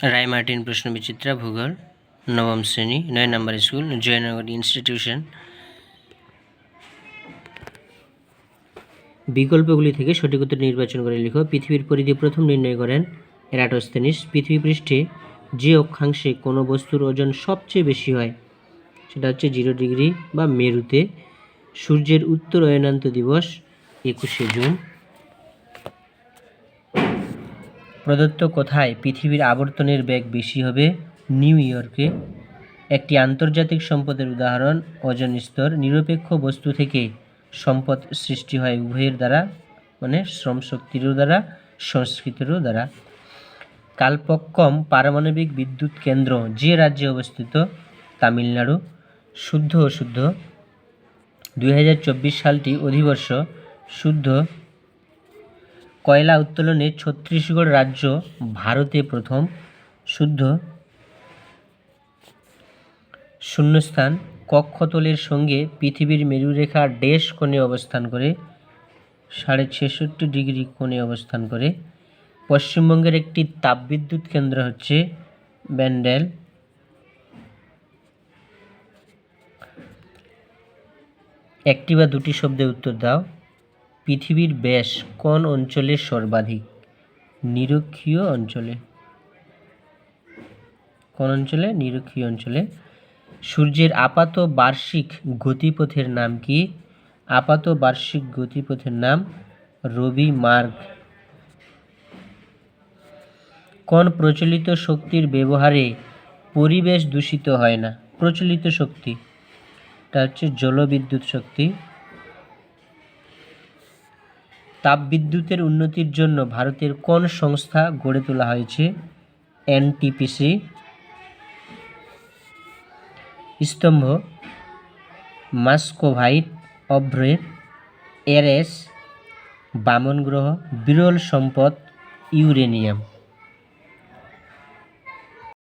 রায় Martin প্রশ্নবিচিত্রা ভূগোল নবম শ্রেণী 9 নম্বর স্কুল জয়নগর ইনস্টিটিউশন। বিকল্পগুলি থেকে সঠিক উত্তর নির্বাচন করে লিখো। পৃথিবীর পরিধি প্রথম নির্ণয় করেন এরাটোস্থেনিস। পৃথিবী পৃষ্ঠে যে অক্ষাংশে কোনো বস্তুর ওজন সবচেয়ে বেশি হয় সেটা হচ্ছে 0 ডিগ্রি বা মেরুতে। সূর্যের উত্তর অয়নান্ত দিবস 21শে জুন। প্রদত্ত কোথায় পৃথিবীর আবর্তনের বেগ বেশি হবে? নিউ ইয়র্কে। একটি আন্তর্জাতিক সম্পদের উদাহরণ ওজোন স্তর। নিরপেক্ষ বস্তু থেকে সম্পদ সৃষ্টি হয় উভয়ের দ্বারা, মানে শ্রম শক্তিরও দ্বারা, সংস্কৃতিরও দ্বারা। কালপক্কম পারমাণবিক বিদ্যুৎ কেন্দ্র যে রাজ্যে অবস্থিত? তামিলনাড়ু। শুদ্ধ অশুদ্ধ। 2024 সালটি অধিবর্ষ শুদ্ধ। কয়লা উত্তোলনে ছত্তিশগড় রাজ্য ভারতে প্রথম। শুদ্ধ। শূন্যস্থান কক্ষতলের সঙ্গে পৃথিবীর মেরুরেখা ড্যাশ কোণে অবস্থান করে? 66.5 ডিগ্রি কোণে অবস্থান করে। পশ্চিমবঙ্গের একটি তাপবিদ্যুৎ কেন্দ্র হচ্ছে ব্যান্ডেল। একটি বা দুটি শব্দে উত্তর দাও। পৃথিবীর ব্যাস কোন অঞ্চলে সর্বাধিক? নিরক্ষীয় অঞ্চলে। কোন অঞ্চলে? নিরক্ষীয় অঞ্চলে। সূর্যের আপাত বার্ষিক গতিপথের নাম কি? আপাত বার্ষিক গতিপথের নাম রবি মার্গ। কোন প্রচলিত শক্তির ব্যবহারে পরিবেশ দূষিত হয় না? প্রচলিত শক্তি এটা হচ্ছে জলবিদ্যুৎ শক্তি। তাপবিদ্যুতের উন্নতির জন্য ভারতের কোন সংস্থা গড়ে তোলা হয়েছে? এনটিপিসি। স্তম্ভ মাস্কোভাইট, অভ্রেট, এরেস, বামন গ্রহ, বিরল সম্পদ ইউরেনিয়াম।